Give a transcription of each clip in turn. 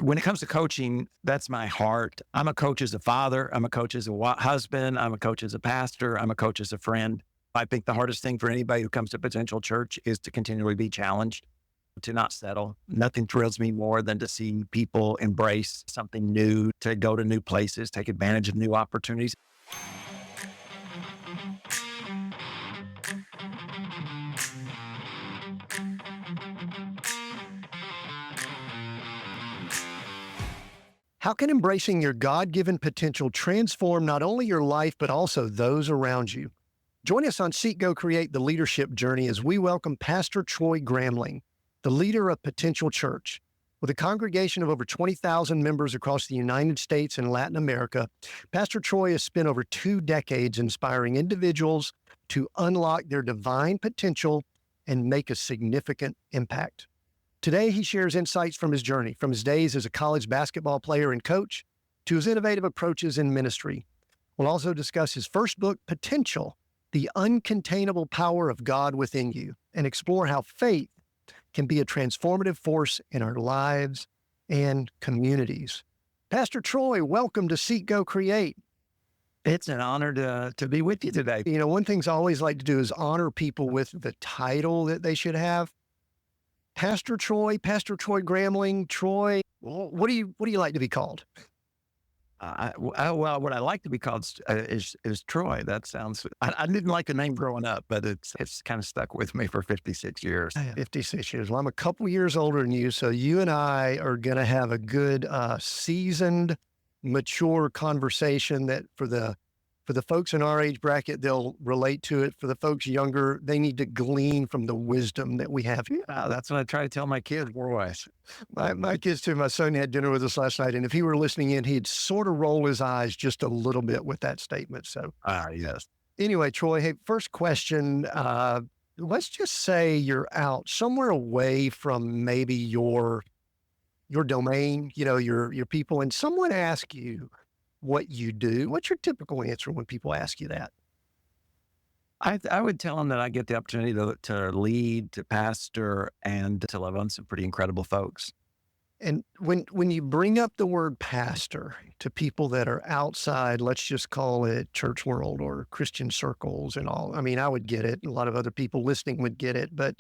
when it comes to coaching, that's my heart. I'm a coach as a father. I'm a coach as a husband. I'm a coach as a pastor. I'm a coach as a friend. I think the hardest thing for anybody who comes to Potential Church is to continually be challenged, to not settle. Nothing thrills me more than to see people embrace something new, to go to new places, take advantage of new opportunities. How can embracing your God-given potential transform not only your life, but also those around you? Join us on Seek, Go, Create, the leadership journey as we welcome Pastor Troy Gramling, the leader of Potential Church. With a congregation of over 20,000 members across the United States and Latin America, Pastor Troy has spent over 2 decades inspiring individuals to unlock their divine potential and make a significant impact. Today, he shares insights from his journey, from his days as a college basketball player and coach to his innovative approaches in ministry. We'll also discuss his first book, Potential, the Uncontainable Power of God Within You, and explore how faith can be a transformative force in our lives and communities. Pastor Troy, welcome to Seek, Go, Create. It's an honor to be with you today. You know, one thing I always like to do is honor people with the title that they should have. Pastor Troy Gramling, Troy, what do you like to be called? Well, what I like to be called is Troy. That sounds, I didn't like the name growing up, but it's kind of stuck with me for 56 years. 56 years. Well, I'm a couple years older than you, so you and I are going to have a good, seasoned, mature conversation that for the folks in our age bracket, they'll relate to it. For the folks younger, they need to glean from the wisdom that we have. That's what I try to tell my kids, boys. My kids too. My son had dinner with us last night, and if he were listening in, he'd sort of roll his eyes just a little bit with that statement. So, yes. Anyway, Troy, hey, first question. Let's just say you're out somewhere away from maybe your domain, your people, and someone asks you what you do. What's your typical answer when people ask you that? I would tell them that I get the opportunity to lead, to pastor, and to love on some pretty incredible folks. And when you bring up the word pastor to people that are outside, let's just call it church world or Christian circles and all, I mean, I would get it. A lot of other people listening would get it. But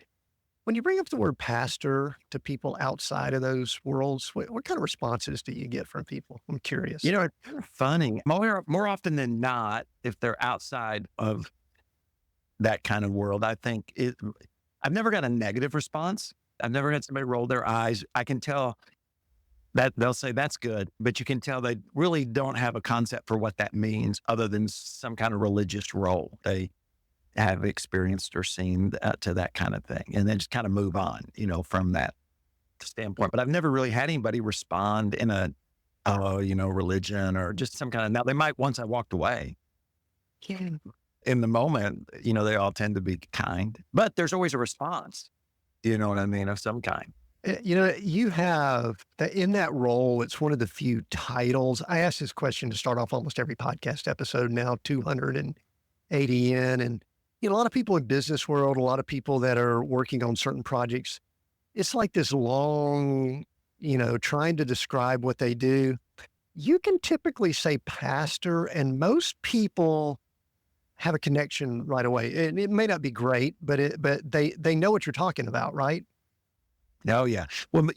when you bring up the word pastor to people outside of those worlds, what kind of responses do you get from people? I'm curious. It's kind of funny. More often than not, if they're outside of that kind of world, I think I've never got a negative response. I've never had somebody roll their eyes. I can tell that they'll say that's good, but you can tell they really don't have a concept for what that means other than some kind of religious role they have experienced or seen to that kind of thing. And then just kind of move on, from that standpoint. But I've never really had anybody respond in religion or just some kind of, now they might once I walked away. In the moment, they all tend to be kind, but there's always a response, you know what I mean, of some kind. You have that in that role. It's one of the few titles. I ask this question to start off almost every podcast episode now, 280 in. And, a lot of people in business world, a lot of people that are working on certain projects, it's like this long, trying to describe what they do. You can typically say pastor, and most people have a connection right away. It may not be great, but they know what you're talking about, right? Oh, yeah. Well,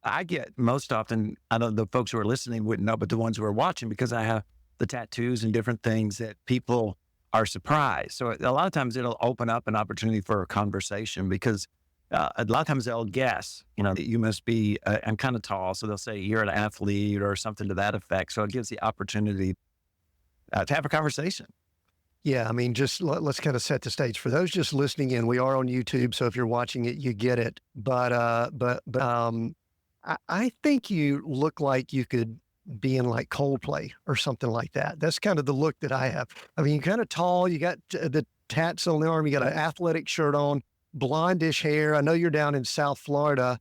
I get most often, I know the folks who are listening wouldn't know, but the ones who are watching, because I have the tattoos and different things that people are surprised. So a lot of times it'll open up an opportunity for a conversation because a lot of times they'll guess, you must be, I'm kind of tall. So they'll say you're an athlete or something to that effect. So it gives the opportunity to have a conversation. Yeah, I mean, just let's kind of set the stage for those just listening in. We are on YouTube, so if you're watching it, you get it. But I think you look like you could be in like Coldplay or something like that. That's kind of the look that I have. I mean, you're kind of tall. You got the tats on the arm. You got an athletic shirt on, blondish hair. I know you're down in South Florida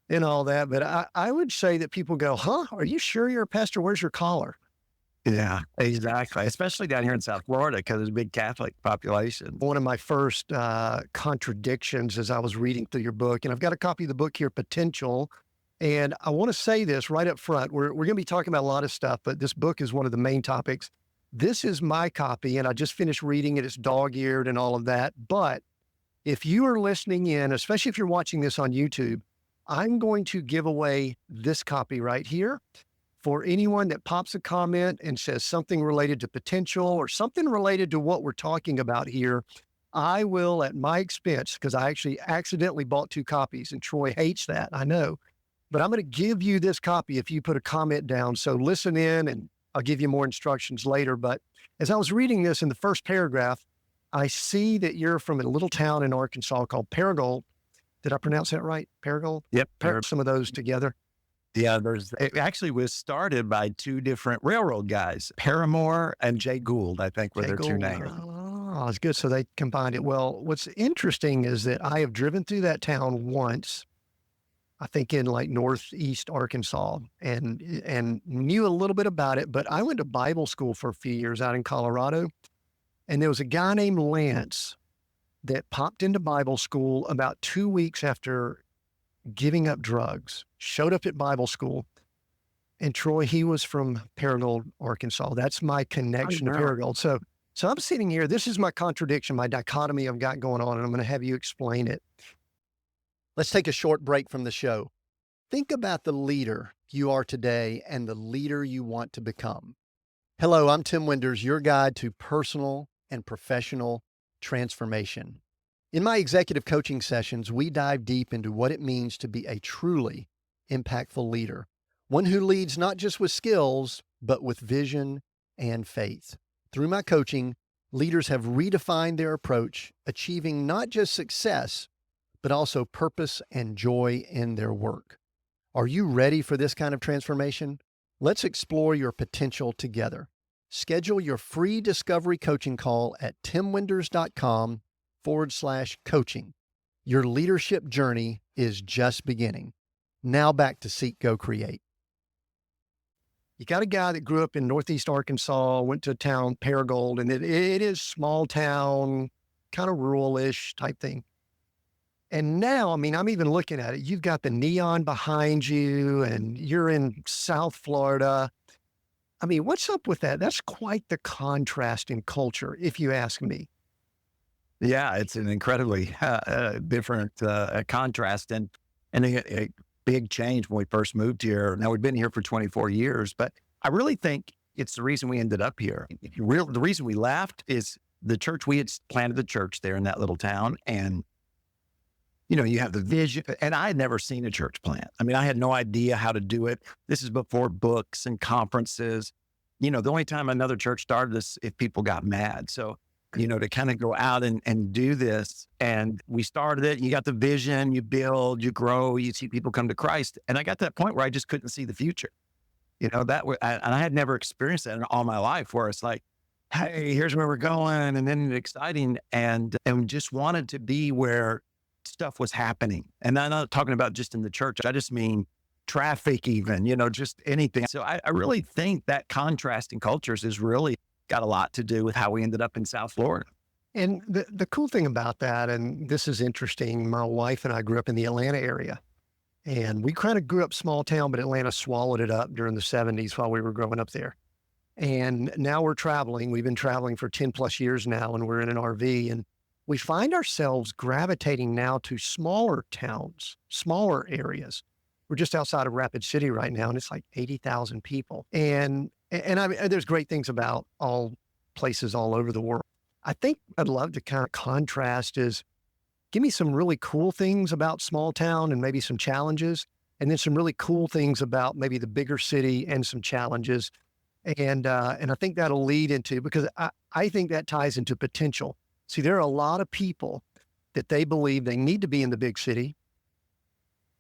and all that, but I would say that people go, "Huh? Are you sure you're a pastor? Where's your collar?" Yeah, exactly. Especially down here in South Florida because there's a big Catholic population. One of my first contradictions as I was reading through your book, and I've got a copy of the book here, Potential, And I want to say this right up front. We're going to be talking about a lot of stuff, but this book is one of the main topics. This is my copy, and I just finished reading it. It's dog-eared and all of that. But if you are listening in, especially if you're watching this on YouTube, I'm going to give away this copy right here for anyone that pops a comment and says something related to potential or something related to what we're talking about here. I will, at my expense, because I actually accidentally bought 2 copies, and Troy hates that, I know. But I'm going to give you this copy if you put a comment down. So listen in, and I'll give you more instructions later. But as I was reading this in the first paragraph, I see that you're from a little town in Arkansas called Paragould. Did I pronounce that right? Paragould? Yep. Pair some of those together. Yeah, it actually was started by 2 different railroad guys, Paramore and Jay Gould, I think were their 2 names. Oh, it's good. So they combined it. Well, what's interesting is that I have driven through that town once, I think in like northeast Arkansas, and knew a little bit about it. But I went to Bible school for a few years out in Colorado, and there was a guy named Lance that popped into Bible school about 2 weeks after giving up drugs, showed up at Bible school. And Troy, he was from Paragould, Arkansas. That's my connection to Paragould. So I'm sitting here. This is my contradiction, my dichotomy I've got going on, and I'm going to have you explain it. Let's take a short break from the show. Think about the leader you are today and the leader you want to become. Hello, I'm Tim Winders, your guide to personal and professional transformation. In my executive coaching sessions, we dive deep into what it means to be a truly impactful leader, one who leads not just with skills, but with vision and faith. Through my coaching, leaders have redefined their approach, achieving not just success, but also purpose and joy in their work. Are you ready for this kind of transformation? Let's explore your potential together. Schedule your free discovery coaching call at timwinders.com/coaching. Your leadership journey is just beginning. Now back to Seek, Go, Create. You got a guy that grew up in Northeast Arkansas, went to a town, Paragould, and it is small town, kind of rural-ish type thing. And now, I mean, I'm even looking at it. You've got the neon behind you, and you're in South Florida. I mean, what's up with that? That's quite the contrast in culture, if you ask me. Yeah, it's an incredibly different contrast and a big change when we first moved here. Now, we've been here for 24 years, but I really think it's the reason we ended up here. The reason we left is the church. We had planted the church there in that little town, and you have the vision, and I had never seen a church plant. I mean, I had no idea how to do it. This is before books and conferences. The only time another church started this if people got mad. So, to kind of go out and do this. And we started it. You got the vision, you build, you grow, you see people come to Christ. And I got to that point where I just couldn't see the future. And I had never experienced that in all my life, where it's like, hey, here's where we're going. And then exciting. And just wanted to be where stuff was happening. And I'm not talking about just in the church. I just mean traffic even, just anything. So I really think that contrast in cultures has really got a lot to do with how we ended up in South Florida. And the cool thing about that, and this is interesting, my wife and I grew up in the Atlanta area. And we kind of grew up small town, but Atlanta swallowed it up during the 70s while we were growing up there. And now we're traveling. We've been traveling for 10 plus years now, and we're in an RV. And we find ourselves gravitating now to smaller towns, smaller areas. We're just outside of Rapid City right now, and it's like 80,000 people. And I mean, there's great things about all places all over the world. I think I'd love to kind of contrast is give me some really cool things about small town and maybe some challenges, and then some really cool things about maybe the bigger city and some challenges. And I think that'll lead into, because I think that ties into potential. See, there are a lot of people that they believe they need to be in the big city,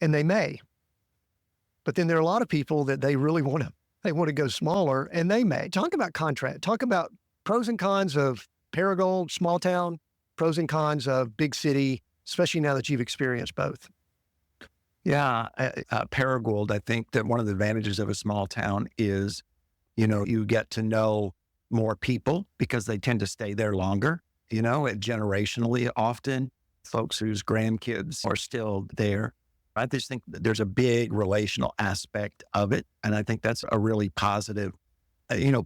and they may. But then there are a lot of people that they really want to go smaller, and they may. Talk about contrast. Talk about pros and cons of Paragould, small town, pros and cons of big city, especially now that you've experienced both. Yeah, Paragould, I think that one of the advantages of a small town is, you get to know more people because they tend to stay there longer, generationally often, folks whose grandkids are still there. I just think that there's a big relational aspect of it. And I think that's a really positive,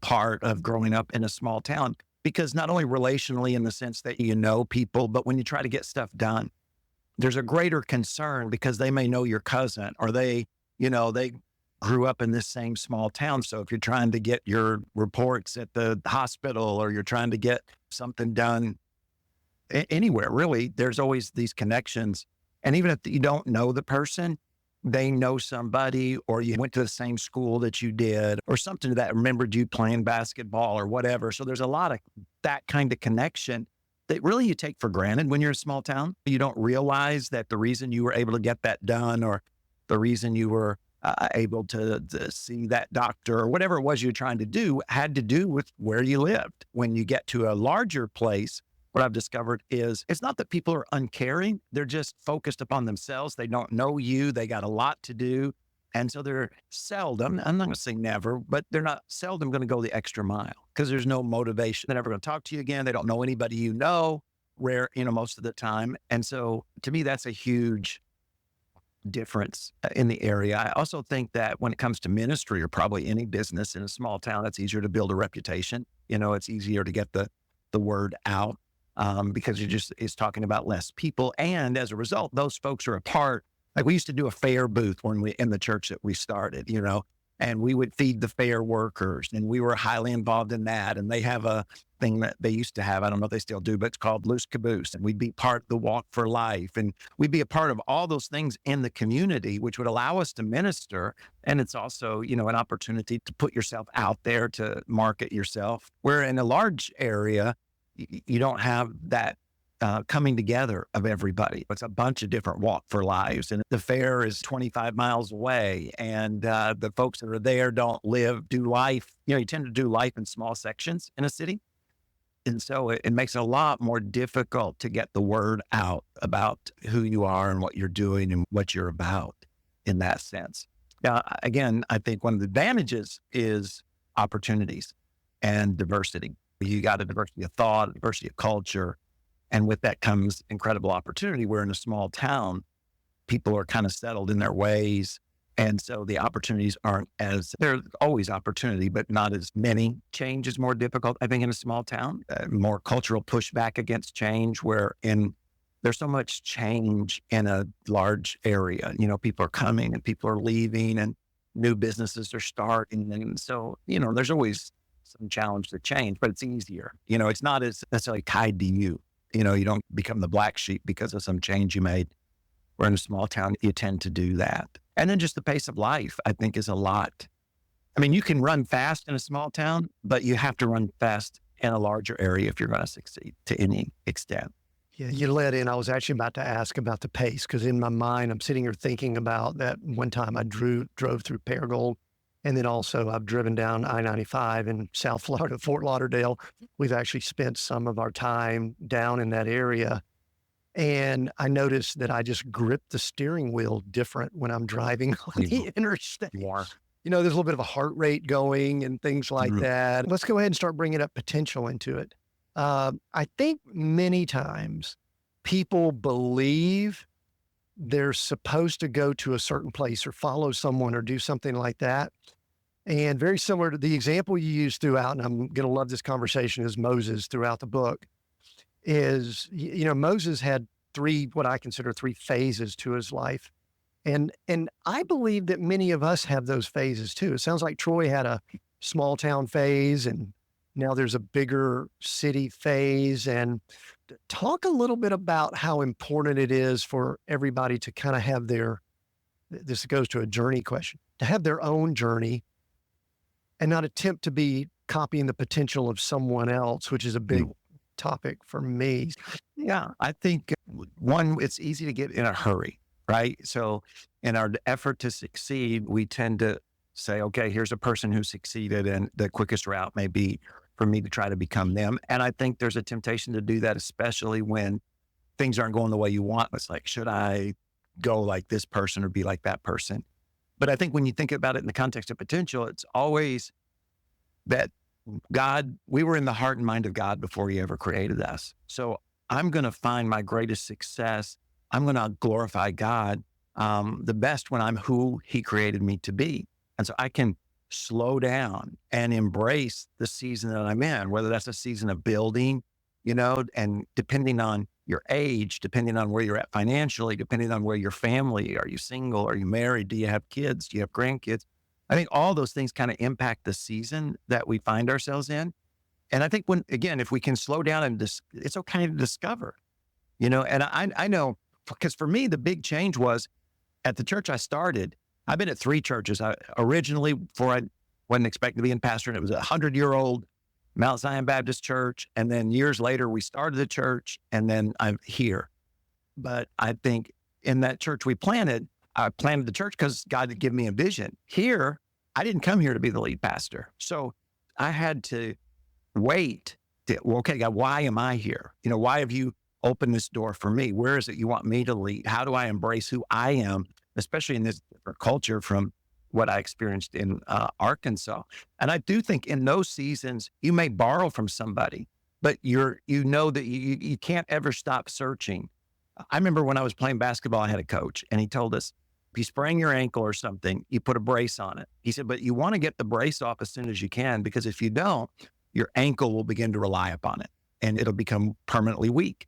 part of growing up in a small town, because not only relationally in the sense that you know people, but when you try to get stuff done, there's a greater concern because they may know your cousin or they grew up in this same small town. So if you're trying to get your reports at the hospital or you're trying to get something done anywhere, really, there's always these connections. And even if you don't know the person, they know somebody, or you went to the same school that you did, or something that remembered you playing basketball or whatever. So there's a lot of that kind of connection that really you take for granted when you're a small town. You don't realize that the reason you were able to get that done, or the reason you were able to see that doctor or whatever it was you were trying to do, had to do with where you lived. When you get to a larger place, what I've discovered is it's not that people are uncaring. They're just focused upon themselves. They don't know you. They got a lot to do. And so they're seldom, I'm not going to say never, but they're not seldom going to go the extra mile because there's no motivation. They're never going to talk to you again. They don't know anybody rare, most of the time. And so to me, that's a huge difference in the area. I also think that when it comes to ministry or probably any business in a small town, it's easier to build a reputation. It's easier to get the word out because it's talking about less people. And as a result, those folks are a part. Like we used to do a fair booth in the church that we started, and we would feed the fair workers, and we were highly involved in that. And they have a thing that they used to have, I don't know if they still do, but it's called Loose Caboose. And we'd be part of the Walk for Life. And we'd be a part of all those things in the community, which would allow us to minister. And it's also, an opportunity to put yourself out there, to market yourself. Where in a large area, you don't have that coming together of everybody. It's a bunch of different Walk for Lives. And the fair is 25 miles away. And the folks that are there don't do life. You tend to do life in small sections in a city. And so it makes it a lot more difficult to get the word out about who you are and what you're doing and what you're about in that sense. Now, again, I think one of the advantages is opportunities and diversity. You got a diversity of thought, diversity of culture. And with that comes incredible opportunity. We're in a small town. People are kind of settled in their ways. And so the opportunities there's always opportunity, but not as many. Change is more difficult, I think, in a small town, more cultural pushback against change, there's so much change in a large area. People are coming and people are leaving and new businesses are starting. And so, there's always some challenge to change, but it's easier. It's not as necessarily tied to you. You don't become the black sheep because of some change you made. Where in a small town, you tend to do that. And then just the pace of life, I think, is a lot. I mean, you can run fast in a small town, but you have to run fast in a larger area if you're going to succeed to any extent. Yeah, you led in. I was actually about to ask about the pace because in my mind, I'm sitting here thinking about that one time I drove through Paragould. And then also I've driven down I-95 in South Florida, Fort Lauderdale. We've actually spent some of our time down in that area. And I noticed that I just grip the steering wheel different when I'm driving on the interstate. You are. There's a little bit of a heart rate going and things like that. Let's go ahead and start bringing up potential into it. I think many times people believe they're supposed to go to a certain place or follow someone or do something like that. And very similar to the example you use throughout, and I'm going to love this conversation, is Moses throughout the book. Moses had what I consider three phases to his life. And I believe that many of us have those phases too. It sounds like Troy had a small town phase and now there's a bigger city phase. And talk a little bit about how important it is for everybody to kind of have this goes to a journey question, to have their own journey and not attempt to be copying the potential of someone else, which is a big topic for me. Yeah, I think one, it's easy to get in a hurry, right? So in our effort to succeed, we tend to say, okay, here's a person who succeeded and the quickest route may be for me to try to become them. And I think there's a temptation to do that, especially when things aren't going the way you want. It's like, should I go like this person or be like that person? But I think when you think about it in the context of potential, it's always that we were in the heart and mind of God before he ever created us. So I'm going to find my greatest success. I'm going to glorify God the best when I'm who he created me to be. And so I can slow down and embrace the season that I'm in, whether that's a season of building, and depending on your age, depending on where you're at financially, depending on where your family, are you single? Are you married? Do you have kids? Do you have grandkids? I think all those things kind of impact the season that we find ourselves in. And I think if we can slow down and it's okay to discover, and I know, because for me, the big change was at the church I started. I've been at 3 churches. Originally, before I wasn't expected to be in pastor, and it was 100-year-old Mount Zion Baptist Church. And then years later, we started the church, and then I'm here. But I think in that church I planted the church because God had given me a vision. Here, I didn't come here to be the lead pastor. So I had to wait. Okay, God, why am I here? Why have you opened this door for me? Where is it you want me to lead? How do I embrace who I am, especially in this different culture from what I experienced in Arkansas? And I do think in those seasons, you may borrow from somebody, but you know that you can't ever stop searching. I remember when I was playing basketball, I had a coach, and he told us, if you sprain your ankle or something, you put a brace on it. He said, but you want to get the brace off as soon as you can, because if you don't, your ankle will begin to rely upon it and it'll become permanently weak.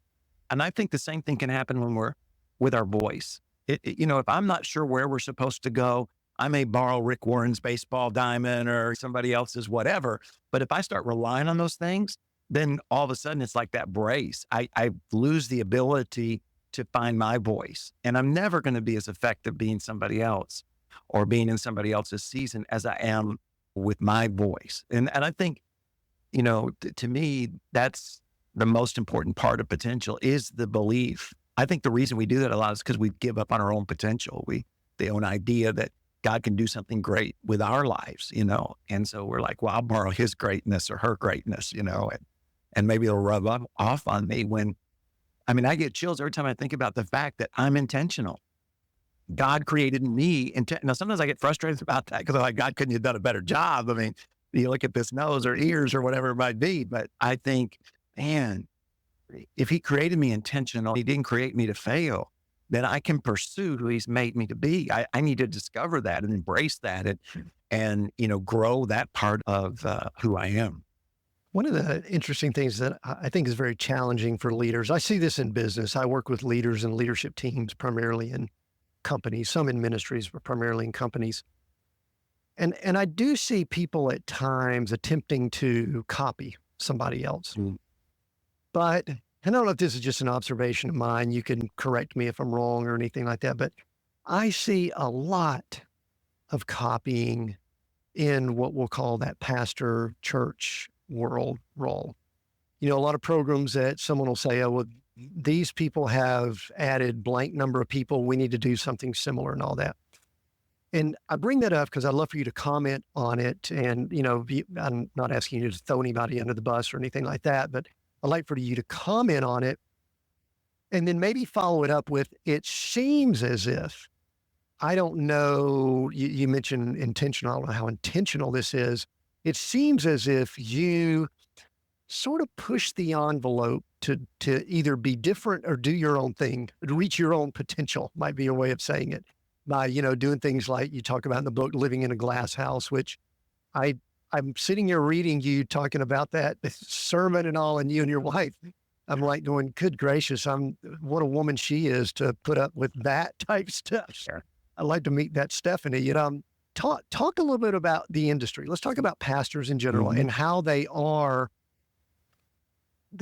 And I think the same thing can happen when we're with our voice. If I'm not sure where we're supposed to go, I may borrow Rick Warren's baseball diamond or somebody else's whatever. But if I start relying on those things, then all of a sudden it's like that brace. I lose the ability to find my voice. And I'm never going to be as effective being somebody else or being in somebody else's season as I am with my voice. And I think, to me, that's the most important part of potential is the belief. I think the reason we do that a lot is because we give up on our own potential. The own idea that God can do something great with our lives, and so we're like, well, I'll borrow his greatness or her greatness, and maybe it'll rub off on me I get chills every time I think about the fact that I'm intentional. God created me. Now, sometimes I get frustrated about that because I'm like, God, couldn't you have done a better job? You look at this nose or ears or whatever it might be. But I think, man, if he created me intentional, he didn't create me to fail, then I can pursue who he's made me to be. I need to discover that and embrace that and grow that part of who I am. One of the interesting things that I think is very challenging for leaders, I see this in business. I work with leaders and leadership teams, primarily in companies, some in ministries, but primarily in companies. And I do see people at times attempting to copy somebody else. Mm. But I don't know if this is just an observation of mine. You can correct me if I'm wrong or anything like that. But I see a lot of copying in what we'll call that pastor church world role. A lot of programs that someone will say, oh, well, these people have added blank number of people. We need to do something similar and all that. And I bring that up because I'd love for you to comment on it. And, I'm not asking you to throw anybody under the bus or anything like that, but I'd like for you to comment on it and then maybe follow it up with, it seems as if, I don't know, you mentioned intentional. I don't know how intentional this is. It seems as if you sort of push the envelope to either be different or do your own thing, to reach your own potential, might be a way of saying it, by, doing things like you talk about in the book, living in a glass house, which I'm sitting here reading you talking about that sermon and all, and you and your wife. I'm like going, good gracious, what a woman she is to put up with that type stuff. Sure. I'd like to meet that Stephanie. Talk a little bit about the industry. Let's talk about pastors in general and how they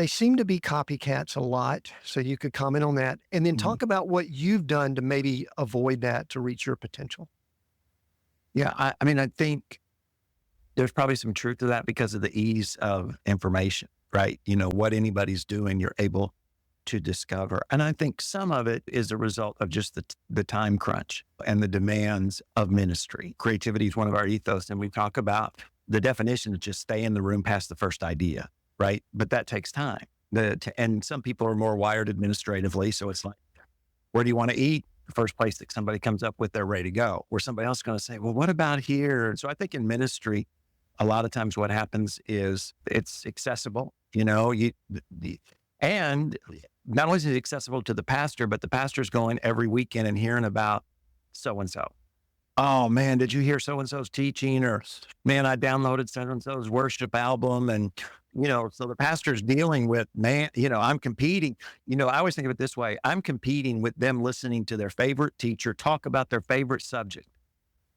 seem to be copycats a lot. So you could comment on that and then talk about what you've done to maybe avoid that to reach your potential. Yeah. I think there's probably some truth to that because of the ease of information, right? What anybody's doing, you're able to discover. And I think some of it is a result of just the time crunch and the demands of ministry. Creativity is one of our ethos. And we talk about the definition of just stay in the room past the first idea, right? But that takes time. And some people are more wired administratively. So it's like, where do you want to eat? The first place that somebody comes up with, they're ready to go. Where somebody else is going to say, well, what about here? So I think in ministry, a lot of times what happens is it's accessible, and not only is it accessible to the pastor, but the pastor's going every weekend and hearing about so-and-so. Oh man, did you hear so-and-so's teaching? Or man, I downloaded so-and-so's worship album. And, so the pastor's dealing with, man, I'm competing. I always think of it this way. I'm competing with them listening to their favorite teacher talk about their favorite subject.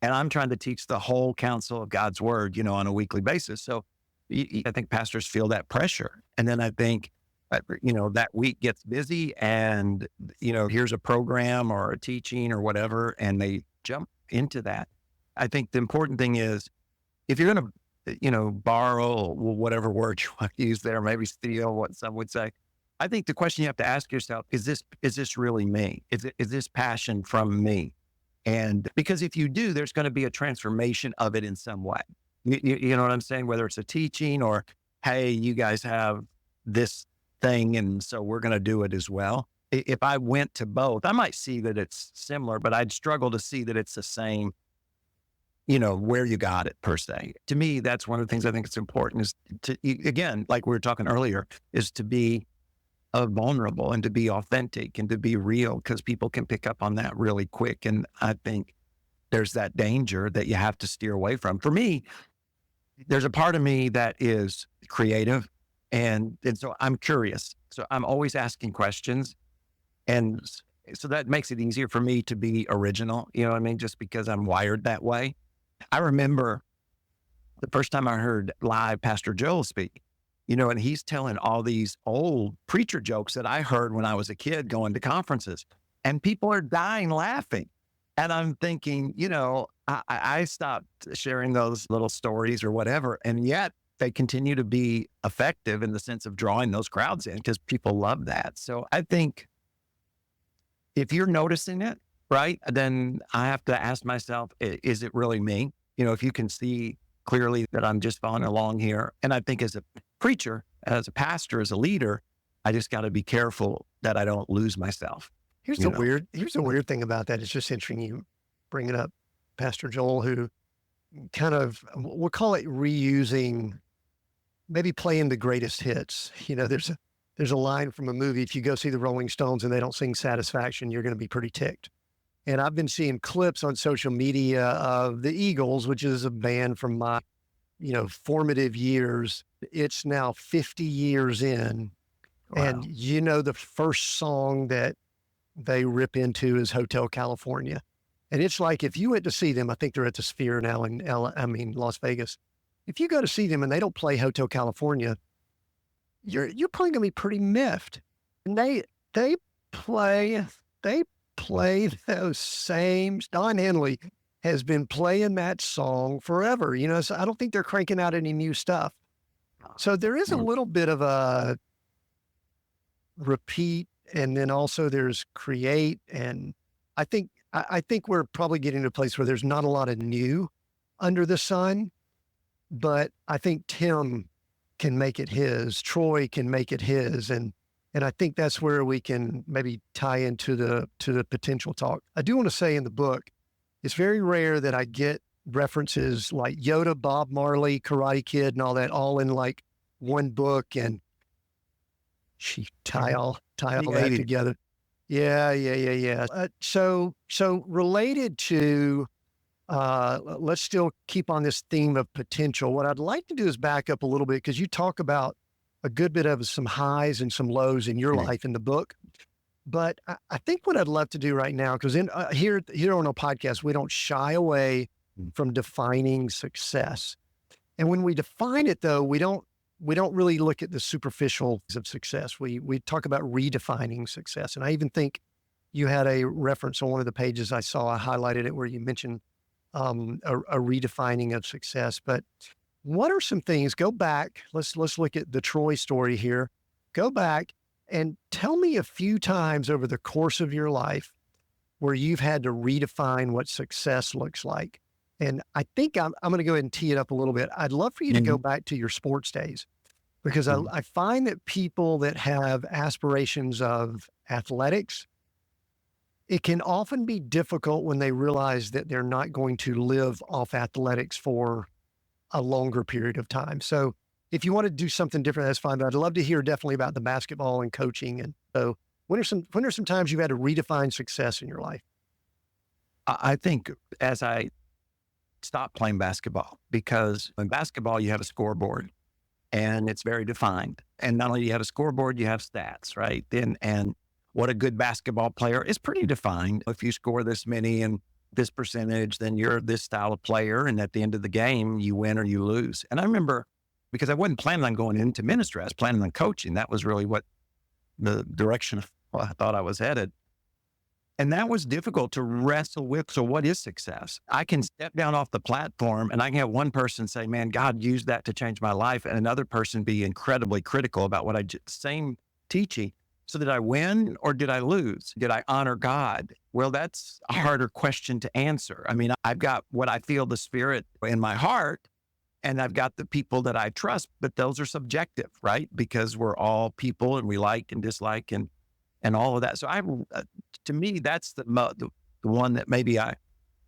And I'm trying to teach the whole counsel of God's word, on a weekly basis. So I think pastors feel that pressure. And then I think, that week gets busy and, here's a program or a teaching or whatever, and they jump into that. I think the important thing is if you're going to, borrow whatever word you want to use there, maybe steal what some would say. I think the question you have to ask yourself, is this really me? Is this passion from me? And because if you do, there's going to be a transformation of it in some way. You know what I'm saying? Whether it's a teaching or, hey, you guys have this thing, and so we're going to do it as well. If I went to both, I might see that it's similar, but I'd struggle to see that it's the same, where you got it per se. To me, that's one of the things I think it's important is to, again, like we were talking earlier, is to be vulnerable and to be authentic and to be real, because people can pick up on that really quick. And I think there's that danger that you have to steer away from. For me, there's a part of me that is creative. And so I'm curious. So I'm always asking questions. And so that makes it easier for me to be original, you know what I mean? Just because I'm wired that way. I remember the first time I heard live Pastor Joel speak, and he's telling all these old preacher jokes that I heard when I was a kid going to conferences, and people are dying laughing. And I'm thinking, I stopped sharing those little stories or whatever. And yet they continue to be effective in the sense of drawing those crowds in because people love that. So I think if you're noticing it, right, then I have to ask myself, is it really me? If you can see clearly that I'm just following along here. And I think as a preacher, as a pastor, as a leader, I just got to be careful that I don't lose myself. Here's the weird thing about that. It's just interesting you bringing up Pastor Joel, who kind of, we'll call it reusing, maybe playing the greatest hits. There's a line from a movie. If you go see the Rolling Stones and they don't sing Satisfaction, you're going to be pretty ticked. And I've been seeing clips on social media of the Eagles, which is a band from my, formative years. It's now 50 years in. Wow. And the first song that they rip into is Hotel California. And it's like, if you went to see them, I think they're at the Sphere now in Las Vegas. If you go to see them and they don't play Hotel California, you're probably going to be pretty miffed. And they play those same. Don Henley has been playing that song forever, so I don't think they're cranking out any new stuff. So there is a little bit of a repeat, and then also there's create. And I think we're probably getting to a place where there's not a lot of new under the sun, but I think Tim can make it his, Troy can make it his. And I think that's where we can maybe tie into the potential talk. I do want to say in the book, it's very rare that I get references like Yoda, Bob Marley, Karate Kid, and all that, all in like one book, and she tie all that together. Yeah. So related to, let's still keep on this theme of potential. What I'd like to do is back up a little bit, because you talk about a good bit of some highs and some lows in your life in the book. But I think what I'd love to do right now, because here on our podcast, we don't shy away from defining success. And when we define it, though, we don't really look at the superficial of success. We talk about redefining success. And I even think you had a reference on one of the pages I saw, I highlighted it, where you mentioned a redefining of success. But what are some things, go back, let's look at the Troy story here. Go back and tell me a few times over the course of your life where you've had to redefine what success looks like. And I think I'm going to go ahead and tee it up a little bit. I'd love for you to go back to your sports days, because I find that people that have aspirations of athletics, it can often be difficult when they realize that they're not going to live off athletics for a longer period of time. So if you want to do something different, that's fine. But I'd love to hear definitely about the basketball and coaching. And so when are some times you've had to redefine success in your life? I think as I stopped playing basketball, because in basketball, you have a scoreboard and it's very defined. And not only do you have a scoreboard, you have stats, right? And what a good basketball player is pretty defined. If you score this many and this percentage, then you're this style of player. And at the end of the game, you win or you lose. And I remember, because I wasn't planning on going into ministry, I was planning on coaching. That was really what the direction I thought I was headed. And that was difficult to wrestle with. So what is success? I can step down off the platform and I can have one person say, man, God used that to change my life. And another person be incredibly critical about what same teaching. So did I win or did I lose? Did I honor God? Well, that's a harder question to answer. I mean, I've got what I feel the Spirit in my heart, and I've got the people that I trust, but those are subjective, right? Because we're all people and we like and dislike and all of that. So to me, that's the one that maybe I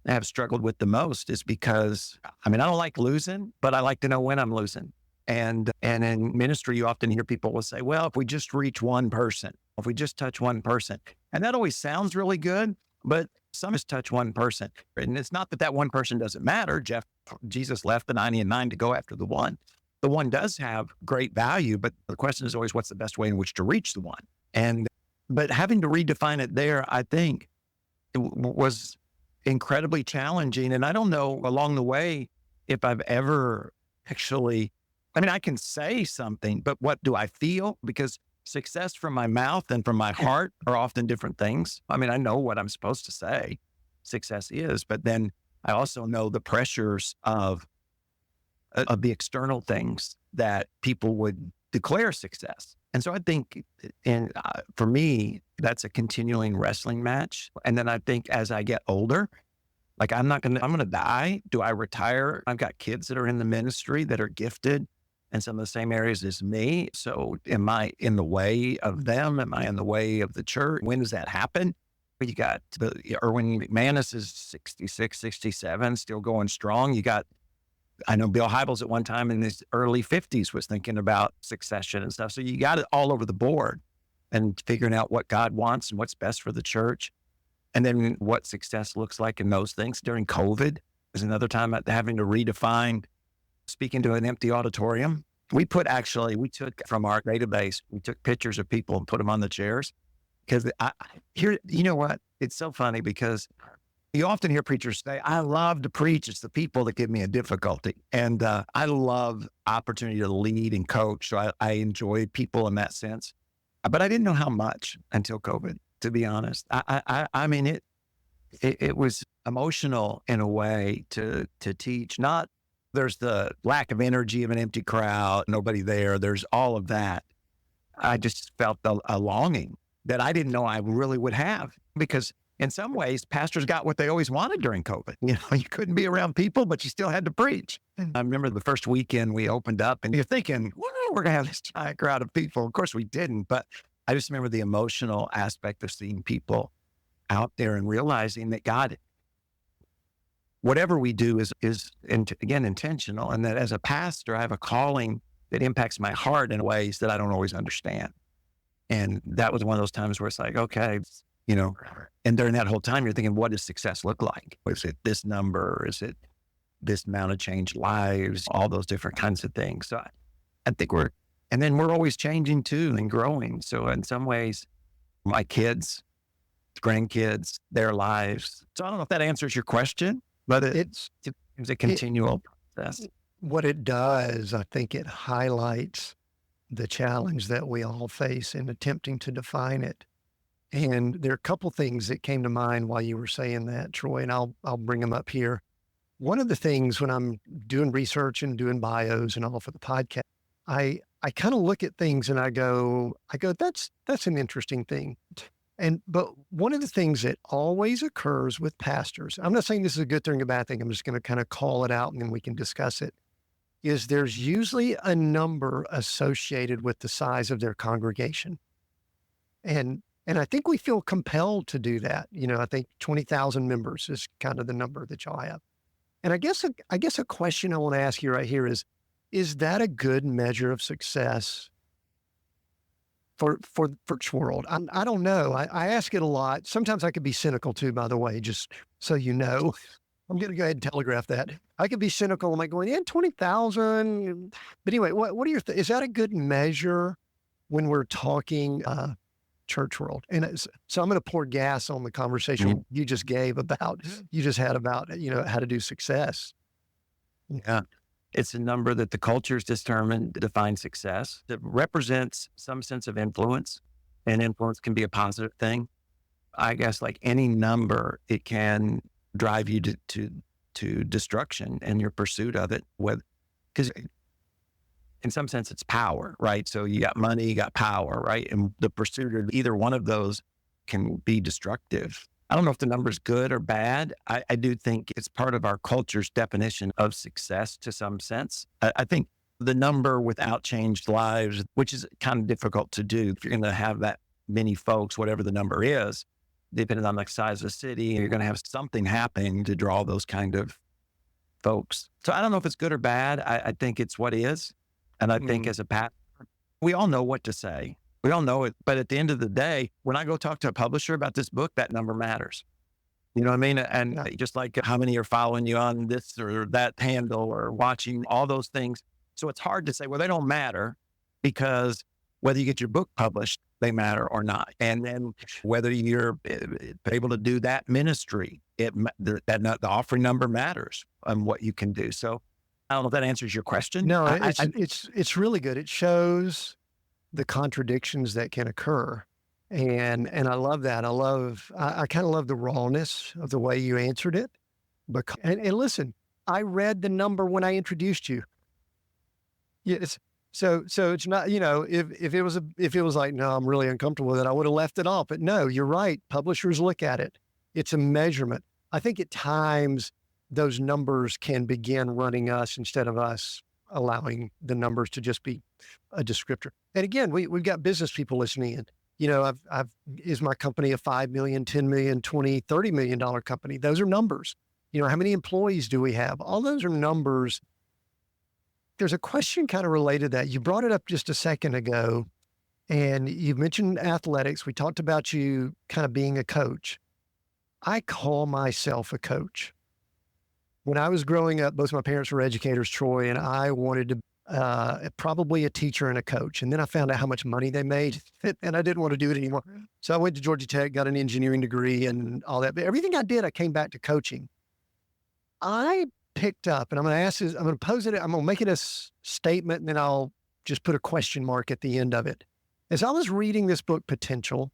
have struggled with the most, is because, I mean, I don't like losing, but I like to know when I'm losing. And in ministry, you often hear people will say, well, if we just reach one person, if we just touch one person, and that always sounds really good, but some just touch one person. And it's not that that one person doesn't matter. Jesus left the 99 to go after the one. The one does have great value, but the question is always, what's the best way in which to reach the one? But having to redefine it there, I think, was incredibly challenging. And I don't know along the way if I've ever actually, I mean, I can say something, but what do I feel? Because success from my mouth and from my heart are often different things. I mean, I know what I'm supposed to say success is, but then I also know the pressures of the external things that people would declare success. And so I think, for me, that's a continuing wrestling match. And then I think as I get older, like I'm going to die. Do I retire? I've got kids that are in the ministry that are gifted in some of the same areas as me. So am I in the way of them? Am I in the way of the church? When does that happen? You got Erwin McManus is 66, 67, still going strong. You got, I know Bill Hybels at one time in his early 50s was thinking about succession and stuff. So you got it all over the board and figuring out what God wants and what's best for the church. And then what success looks like in those things. During COVID is another time having to redefine speaking to an empty auditorium. We took from our database, we took pictures of people and put them on the chairs. Because you know what? It's so funny because you often hear preachers say, I love to preach. It's the people that give me a difficulty. And I love opportunity to lead and coach. So I enjoy people in that sense. But I didn't know how much until COVID, to be honest. I mean, it was emotional in a way to teach. Not there's the lack of energy of an empty crowd, nobody there. There's all of that. I just felt a longing that I didn't know I really would have, because in some ways, pastors got what they always wanted during COVID. You know, you couldn't be around people, but you still had to preach. I remember the first weekend we opened up and you're thinking, well, we're going to have this giant crowd of people. Of course we didn't, but I just remember the emotional aspect of seeing people out there and realizing that God, whatever we do is again, intentional. And that as a pastor, I have a calling that impacts my heart in ways that I don't always understand. And that was one of those times where it's like, okay, you know, and during that whole time, you're thinking, what does success look like? Is it this number? Is it this amount of changed lives? All those different kinds of things. So I think and then we're always changing too and growing. So in some ways, my kids, grandkids, their lives. So I don't know if that answers your question, but it's a continual process. What it does, I think it highlights the challenge that we all face in attempting to define it. And there are a couple things that came to mind while you were saying that, Troy, and I'll bring them up here. One of the things when I'm doing research and doing bios and all for the podcast, I kind of look at things and I go, that's an interesting thing. But one of the things that always occurs with pastors, I'm not saying this is a good thing or a bad thing, I'm just going to kind of call it out and then we can discuss it, is there's usually a number associated with the size of their congregation. And I think we feel compelled to do that. You know, I think 20,000 members is kind of the number that y'all have. And I guess a question I want to ask you right here is that a good measure of success for church world? I don't know. I ask it a lot. Sometimes I could be cynical too, by the way, just So, I'm going to go ahead and telegraph that. I could be cynical. I'm like going, 20,000. But anyway, what are is that a good measure when we're talking church world? And so I'm going to pour gas on the conversation you just gave about, you just had about, how to do success. Yeah. It's a number that the culture's determined to define success. It represents some sense of influence, and influence can be a positive thing. I guess like any number, it can drive you to destruction and your pursuit of it. Because in some sense, it's power, right? So you got money, you got power, right? And the pursuit of either one of those can be destructive. I don't know if the number's good or bad. I do think it's part of our culture's definition of success to some sense. I think the number without changed lives, which is kind of difficult to do. If you're going to have that many folks, whatever the number is, depending on the size of the city, you're going to have something happening to draw those kind of folks. So I don't know if it's good or bad. I think it's what is. And I think as a pastor, we all know what to say. We all know it. But at the end of the day, when I go talk to a publisher about this book, that number matters. You know what I mean? And just like how many are following you on this or that handle or watching all those things. So it's hard to say, well, they don't matter, because whether you get your book published, they matter or not. And then whether you're able to do that ministry, the offering number matters on what you can do. So I don't know if that answers your question. No, it's really good. It shows the contradictions that can occur. And I love that. I kind of love the rawness of the way you answered it. And listen, I read the number when I introduced you. Yes. So it's not, if it was like, no, I'm really uncomfortable with it, I would have left it off. But no, you're right. Publishers look at it. It's a measurement. I think at times those numbers can begin running us instead of us allowing the numbers to just be a descriptor. And again, we've got business people listening in. Is my company a 5 million, 10 million, 20, $30 million company? Those are numbers. How many employees do we have? All those are numbers. There's a question kind of related to that. You brought it up just a second ago, and you mentioned athletics. We talked about you kind of being a coach. I call myself a coach. When I was growing up, both my parents were educators, Troy, and I wanted to probably a teacher and a coach. And then I found out how much money they made, and I didn't want to do it anymore. So I went to Georgia Tech, got an engineering degree and all that. But everything I did, I came back to coaching. I picked up, and I'm going to ask this, I'm going to pose it, I'm going to make it a statement, and then I'll just put a question mark at the end of it. As I was reading this book, Potential,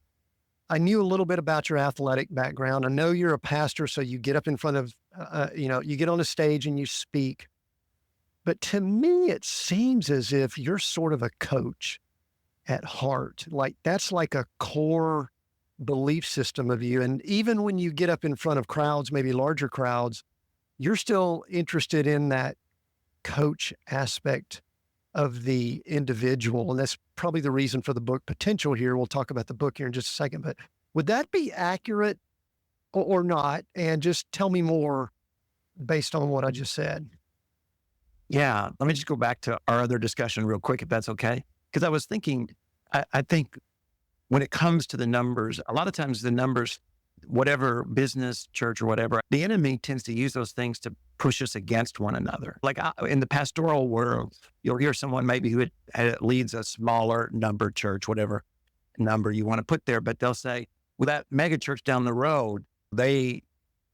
I knew a little bit about your athletic background. I know you're a pastor, so you get up in front of, you get on a stage and you speak. But to me, it seems as if you're sort of a coach at heart. Like that's like a core belief system of you. And even when you get up in front of crowds, maybe larger crowds, you're still interested in that coach aspect of the individual. And that's probably the reason for the book Potential here. We'll talk about the book here in just a second, but would that be accurate or not? And just tell me more based on what I just said. Yeah. Let me just go back to our other discussion real quick, if that's okay. Because I was thinking, I think when it comes to the numbers, a lot of times the numbers, whatever business, church or whatever, the enemy tends to use those things to push us against one another. Like in the pastoral world, you'll hear someone maybe who leads a smaller number church, whatever number you want to put there, but they'll say, well, that mega church down the road, they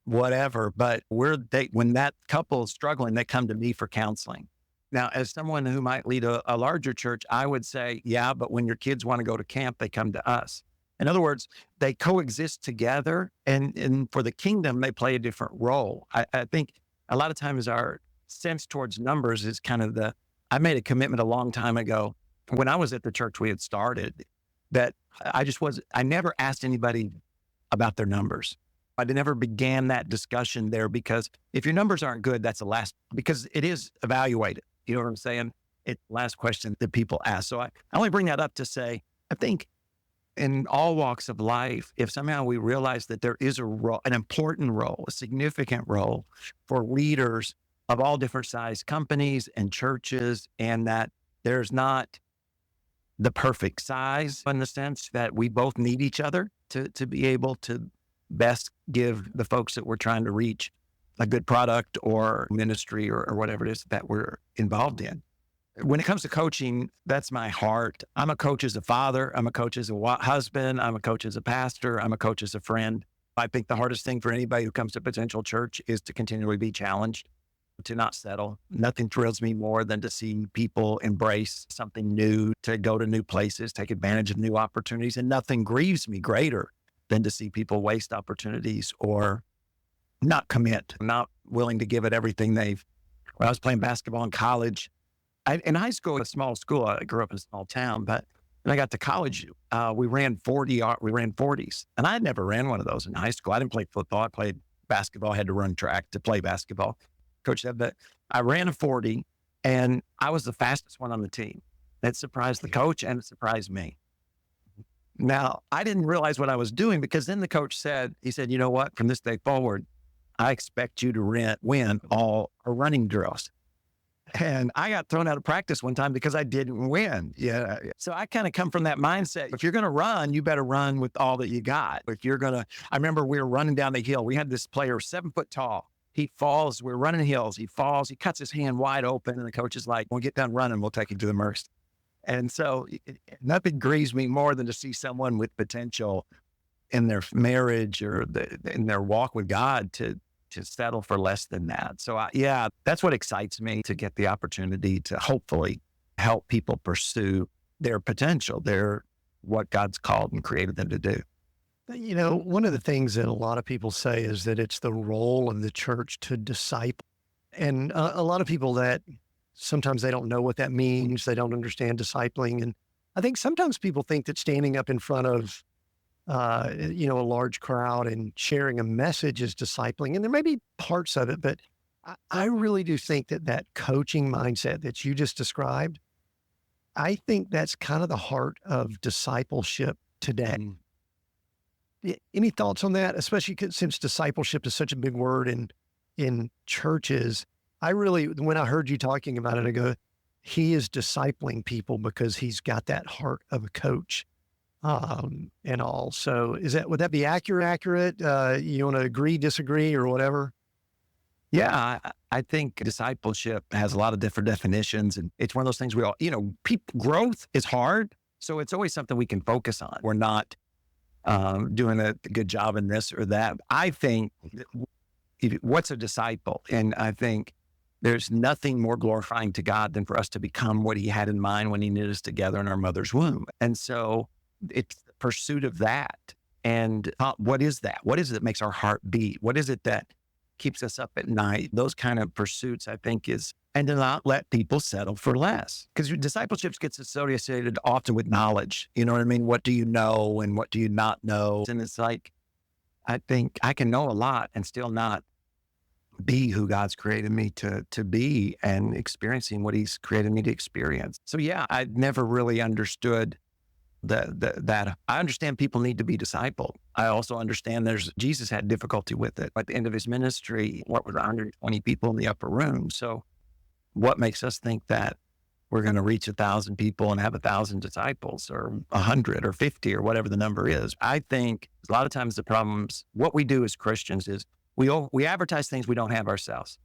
whatever, but when that couple is struggling, they come to me for counseling. Now, as someone who might lead a larger church, I would say, yeah, but when your kids want to go to camp, they come to us. In other words, they coexist together, and for the kingdom, they play a different role. I think a lot of times our sense towards numbers is kind of I made a commitment a long time ago when I was at the church we had started that I never asked anybody about their numbers. I never began that discussion there, because if your numbers aren't good, that's the last, because it is evaluated. You know what I'm saying? It's the last question that people ask. So I only bring that up to say, I think in all walks of life, if somehow we realize that there is an important role, a significant role for leaders of all different size companies and churches, and that there's not the perfect size in the sense that we both need each other to be able to best give the folks that we're trying to reach a good product or ministry or whatever it is that we're involved in. When it comes to coaching, that's my heart. I'm a coach as a father. I'm a coach as a husband. I'm a coach as a pastor. I'm a coach as a friend. I think the hardest thing for anybody who comes to Potential Church is to continually be challenged, to not settle. Nothing thrills me more than to see people embrace something new, to go to new places, take advantage of new opportunities. And nothing grieves me greater than to see people waste opportunities or not commit, not willing to give it everything when I was playing basketball in college, in high school, a small school, I grew up in a small town, but when I got to college, we ran 40s. And I had never ran one of those in high school. I didn't play football. I played basketball. I had to run track to play basketball. Coach said, but I ran a 40 and I was the fastest one on the team. It surprised the coach and it surprised me. Now, I didn't realize what I was doing because then the coach said, you know what, from this day forward, I expect you to win all our running drills. And I got thrown out of practice one time because I didn't win. Yeah. So I kind of come from that mindset. If you're going to run, you better run with all that you got. I remember we were running down the hill. We had this player 7 foot tall. He falls. We're running hills. He falls. He cuts his hand wide open. And the coach is like, when we get done running, we'll take you to the MRST. And so nothing grieves me more than to see someone with potential in their marriage or in their walk with God to settle for less than that. So that's what excites me, to get the opportunity to hopefully help people pursue their potential, what God's called and created them to do. One of the things that a lot of people say is that it's the role of the church to disciple. And a lot of people that sometimes they don't know what that means. They don't understand discipling. And I think sometimes people think that standing up in front of a large crowd and sharing a message is discipling. And there may be parts of it, but I really do think that coaching mindset that you just described, I think that's kind of the heart of discipleship today. Any thoughts on that? Especially since discipleship is such a big word in churches. When I heard you talking about it, I go, he is discipling people because he's got that heart of a coach. And all. So would that be accurate? You want to agree, disagree, or whatever? Yeah, I think discipleship has a lot of different definitions, and it's one of those things growth is hard. So it's always something we can focus on. We're not doing a good job in this or that. I think what's a disciple? And I think there's nothing more glorifying to God than for us to become what he had in mind when he knit us together in our mother's womb. And so it's the pursuit of that. And what is that? What is it that makes our heart beat? What is it that keeps us up at night? Those kind of pursuits, I think, and to not let people settle for less. Because discipleship gets associated often with knowledge. You know what I mean? What do you know and what do you not know? And it's like, I think I can know a lot and still not be who God's created me to be and experiencing what he's created me to experience. So I never really understood that. I understand people need to be discipled. I also understand Jesus had difficulty with it. At the end of his ministry, what was 120 people in the upper room? So what makes us think that we're going to reach 1,000 people and have 1,000 disciples or 100 or 50 or whatever the number is? I think a lot of times the problems, what we do as Christians is we advertise things we don't have ourselves.